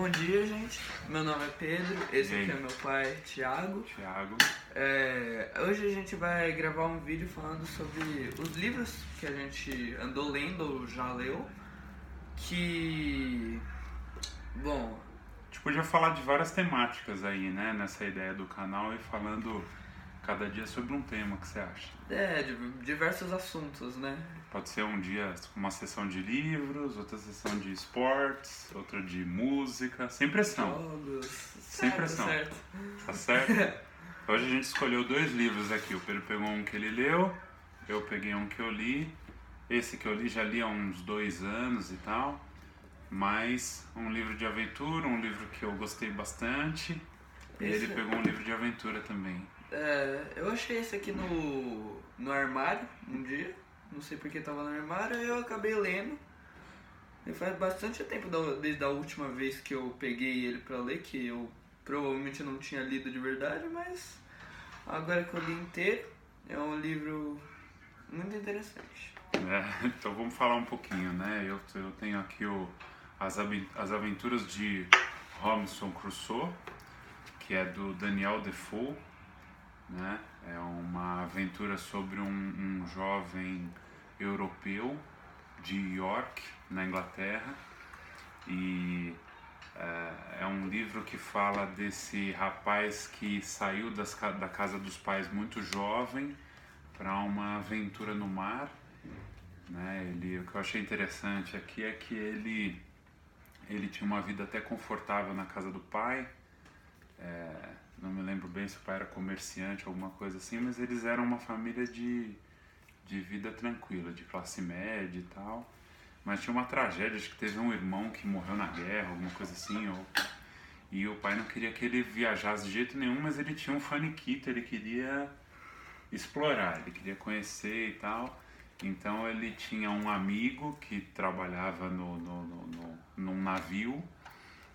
Bom dia, gente. Meu nome é Pedro, esse aqui é meu pai, Thiago. Hoje a gente vai gravar um vídeo falando sobre os livros que a gente andou lendo ou já leu. Bom... A gente podia falar de várias temáticas aí, né, nessa ideia do canal e falando cada dia sobre um tema, que você acha? de diversos assuntos, né? Pode ser um dia uma sessão de livros, outra sessão de esportes, outra de música, sem pressão. Jogos... Sem pressão. Certo. Tá certo? Hoje a gente escolheu 2 livros aqui. O Pedro pegou um que ele leu, eu peguei um que eu li. Esse que eu li já li há uns 2 anos e tal. Mas um livro de aventura, um livro que eu gostei bastante. E ele pegou um livro de aventura também. Eu achei esse aqui no armário um dia. Não sei porque tava no armário, eu acabei lendo. E faz bastante tempo desde a última vez que eu peguei ele pra ler, que eu provavelmente não tinha lido de verdade, mas agora que eu li inteiro, é um livro muito interessante. Então vamos falar um pouquinho, né? Eu tenho aqui as Aventuras de Robinson Crusoe, que é do Daniel Defoe, né? É uma aventura sobre um jovem europeu de York, na Inglaterra, e é um livro que fala desse rapaz que saiu da casa dos pais muito jovem para uma aventura no mar, né? O que eu achei interessante aqui é que ele tinha uma vida até confortável na casa do pai. Não me lembro bem se o pai era comerciante ou alguma coisa assim, mas eles eram uma família de vida tranquila, de classe média e tal. Mas tinha uma tragédia, acho que teve um irmão que morreu na guerra, alguma coisa assim, e o pai não queria que ele viajasse de jeito nenhum, mas ele tinha um faniquito, ele queria explorar, ele queria conhecer e tal. Então ele tinha um amigo que trabalhava num navio,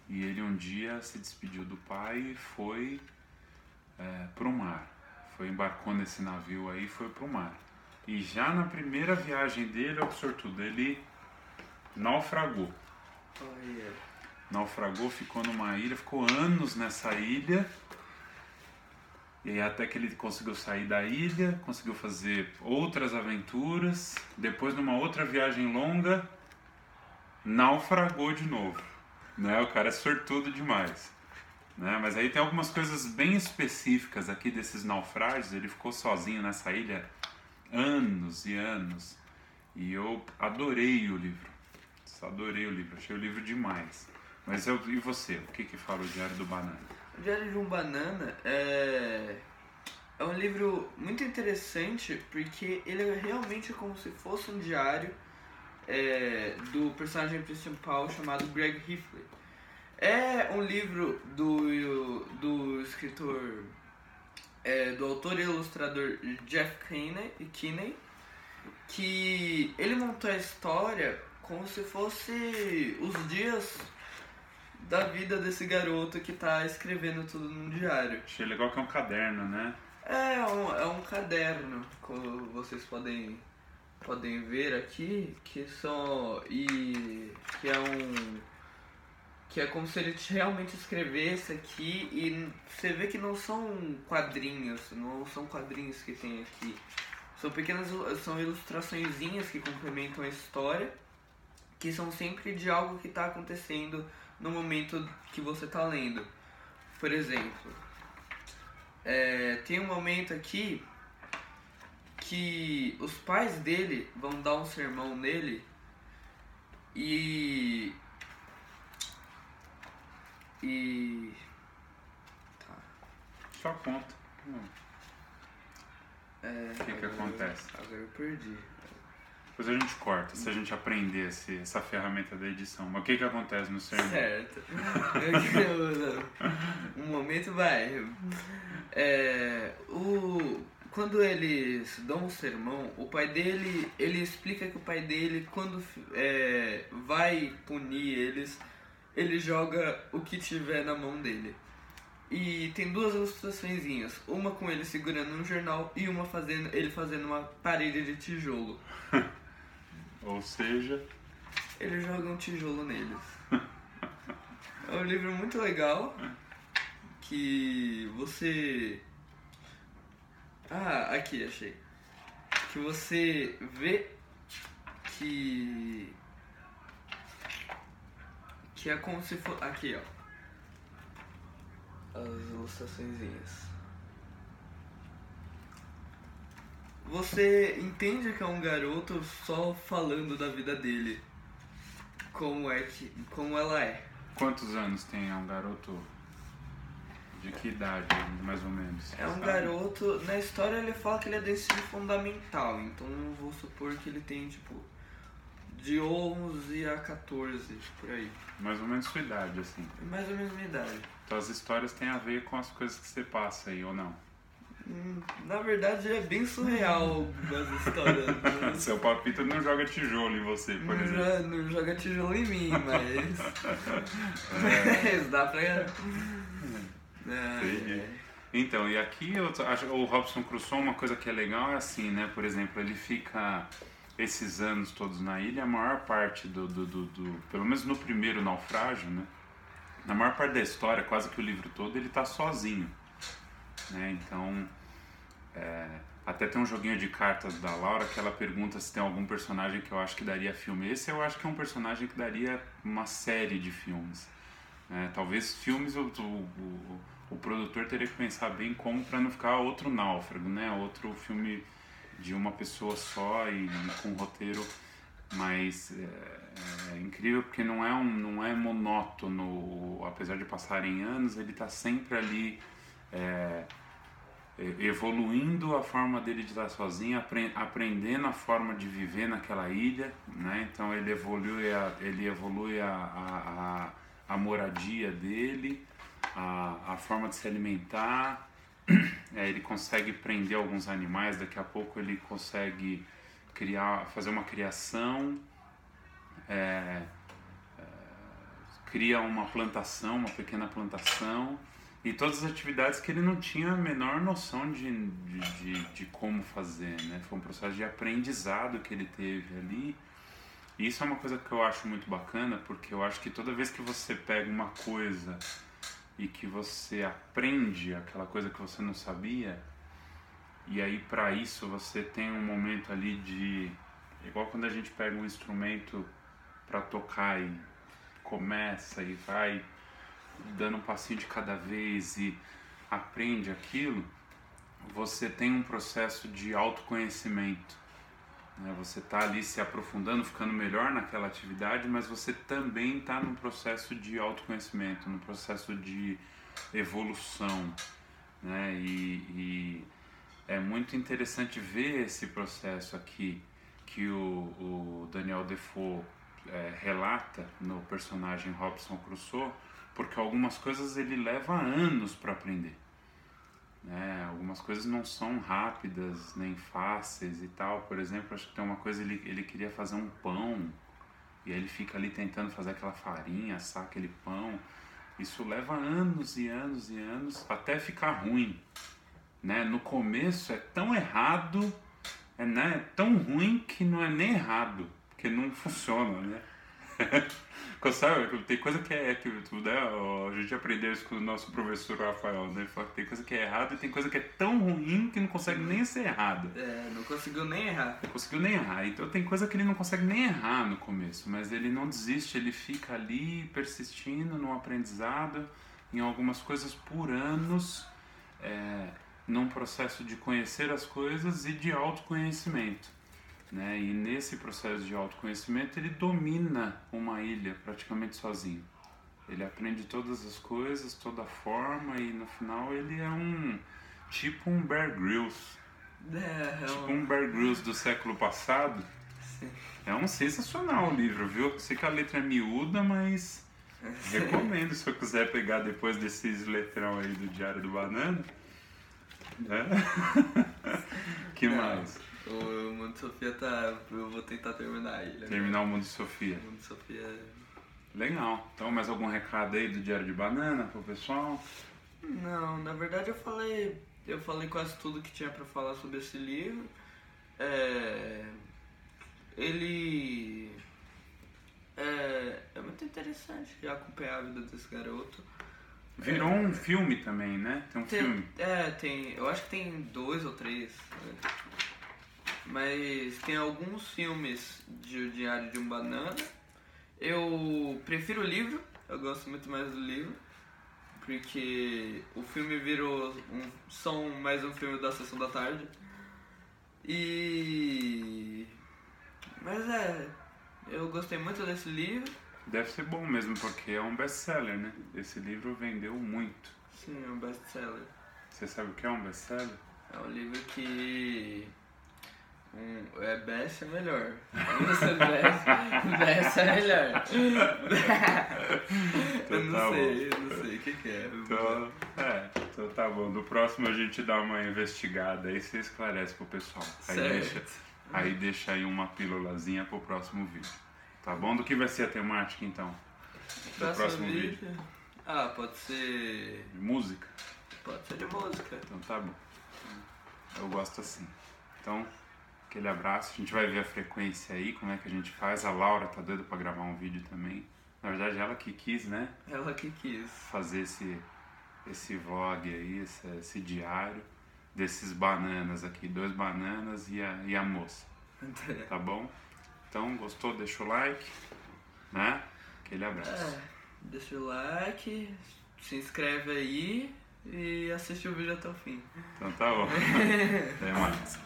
e ele um dia se despediu do pai e foi pro mar. Embarcou nesse navio aí e foi pro mar. E já na primeira viagem dele, olha que sortudo, ele naufragou. Naufragou, ficou numa ilha, ficou anos nessa ilha. E aí até que ele conseguiu sair da ilha, conseguiu fazer outras aventuras. Depois, numa outra viagem longa, naufragou de novo, né? O cara é sortudo demais, né? Mas aí tem algumas coisas bem específicas aqui desses naufrágios. Ele ficou sozinho nessa ilha anos e anos. E eu adorei o livro. Achei o livro demais. Mas e você? O que fala o Diário do Banana? O Diário de um Banana é um livro muito interessante porque ele é realmente como se fosse um diário do personagem principal chamado Greg Heffley. É um livro do escritor, do autor e ilustrador Jeff Kinney, que ele montou a história como se fosse os dias da vida desse garoto que tá escrevendo tudo num diário. Achei legal que é um caderno, né? É um caderno, como vocês podem ver aqui, que é como se ele realmente escrevesse aqui, e você vê que não são quadrinhos que tem aqui. São ilustraçõezinhas que complementam a história, que são sempre de algo que está acontecendo no momento que você está lendo. Por exemplo, tem um momento aqui que os pais dele vão dar um sermão nele tá. Só conta. O que acontece? Agora eu perdi. Depois a gente corta, se a gente aprender essa ferramenta da edição. Mas o que acontece no sermão? Certo. Um momento vai. Quando eles dão um sermão, o pai dele, ele explica que o pai dele, quando vai punir eles, ele joga o que tiver na mão dele. E tem 2 ilustraçõezinhas, uma com ele segurando um jornal e uma ele fazendo uma parede de tijolo. Ou seja, ele joga um tijolo neles. É um livro muito legal que você... Ah, aqui, achei. Que você vê que é como se fosse... Aqui, ó. As ilustraçõezinhas. Você entende que é um garoto só falando da vida dele. Como ela é. Quantos anos tem um garoto? De que idade, mais ou menos? É um garoto... Na história ele fala que ele é do ensino fundamental. Então eu vou supor que ele tem, tipo... De 11 a 14, por aí. Mais ou menos sua idade, assim. Mais ou menos minha idade. Então as histórias têm a ver com as coisas que você passa aí, ou não? Na verdade é bem surreal as histórias. Né? Seu papito não joga tijolo em você, por exemplo. Não joga tijolo em mim, mas... mas dá pra... Entendi. Então, e aqui eu acho o Robinson Crusoe, uma coisa que é legal é assim, né? Por exemplo, ele fica esses anos todos na ilha, a maior parte pelo menos no primeiro naufrágio, né? Na maior parte da história, quase que o livro todo, ele tá sozinho, né? Então, até tem um joguinho de cartas da Laura que ela pergunta se tem algum personagem que eu acho que daria filme. Esse eu acho que é um personagem que daria uma série de filmes. Talvez filmes o produtor teria que pensar bem como para não ficar outro Náufrago, né? Outro filme de uma pessoa só e com um roteiro, mas é incrível porque não é monótono, apesar de passarem anos, ele está sempre ali evoluindo a forma dele de estar sozinho, aprendendo a forma de viver naquela ilha, né? Então ele evolui a moradia dele, a forma de se alimentar, ele consegue prender alguns animais, daqui a pouco ele consegue fazer uma criação, cria uma plantação, uma pequena plantação, e todas as atividades que ele não tinha a menor noção de como fazer, né? Foi um processo de aprendizado que ele teve ali. E isso é uma coisa que eu acho muito bacana, porque eu acho que toda vez que você pega uma coisa e que você aprende aquela coisa que você não sabia, e aí para isso você tem um momento ali de... Igual quando a gente pega um instrumento para tocar e começa e vai dando um passinho de cada vez e aprende aquilo, você tem um processo de autoconhecimento. Você está ali se aprofundando, ficando melhor naquela atividade, mas você também está num processo de autoconhecimento, num processo de evolução, né? E é muito interessante ver esse processo aqui que o Daniel Defoe relata no personagem Robinson Crusoe, porque algumas coisas ele leva anos para aprender. Algumas coisas não são rápidas nem fáceis e tal. Por exemplo, acho que tem uma coisa, ele queria fazer um pão e aí ele fica ali tentando fazer aquela farinha, assar aquele pão. Isso leva anos e anos e anos até ficar ruim, né? No começo é tão errado, né? É tão ruim que não é nem errado, porque não funciona, né? Sabe, tem coisa que né, a gente aprendeu isso com o nosso professor Rafael, né? Ele fala que tem coisa que é errada e tem coisa que é tão ruim que não consegue nem ser errada. Não conseguiu nem errar. Não conseguiu nem errar. Então tem coisa que ele não consegue nem errar no começo, mas ele não desiste, ele fica ali persistindo no aprendizado, em algumas coisas por anos, num processo de conhecer as coisas e de autoconhecimento. Né? E nesse processo de autoconhecimento ele domina uma ilha praticamente sozinho. Ele aprende todas as coisas, toda a forma, e no final ele é tipo um Bear Grylls. Um Bear Grylls do século passado. Sim. É um sensacional o livro, viu? Sei que a letra é miúda, mas recomendo se eu quiser pegar depois desses letrão aí do Diário do Banana. Né? Que mais? O Mundo de Sofia tá... Eu vou tentar terminar ele. Terminar o Mundo de Sofia. O Mundo de Sofia... Legal. Então, mais algum recado aí do Diário de Banana pro pessoal? Não, na verdade eu falei quase tudo que tinha pra falar sobre esse livro. Ele... É muito interessante. interessante de acompanhar a vida desse garoto. Virou um filme também, né? Tem um filme. Tem. Eu acho que tem 2 ou 3. Mas tem alguns filmes de O Diário de um Banana. Eu prefiro o livro, eu gosto muito mais do livro. Porque o filme virou mais um filme da Sessão da Tarde. Mas eu gostei muito desse livro. Deve ser bom mesmo, porque é um best-seller, né? Esse livro vendeu muito. Sim, é um best-seller. Você sabe o que é um best-seller? É um livro que... best é melhor. Best é melhor. Então, eu não sei o que é. Então tá bom. Do próximo a gente dá uma investigada aí, você esclarece pro pessoal. Aí deixa aí uma pílulazinha pro próximo vídeo. Tá bom? Do que vai ser a temática então? Do próximo vídeo? Pode ser... De música? Pode ser de música. Então tá bom. Eu gosto assim. Então, aquele abraço. A gente vai ver a frequência aí, como é que a gente faz. A Laura tá doida pra gravar um vídeo também. Na verdade, ela que quis, né? Ela que quis. Fazer esse vlog aí, esse diário desses bananas aqui. 2 bananas e a moça. Tá bom? Então, gostou? Deixa o like, né? Aquele abraço. Deixa o like, se inscreve aí e assiste o vídeo até o fim. Então tá bom. Até mais.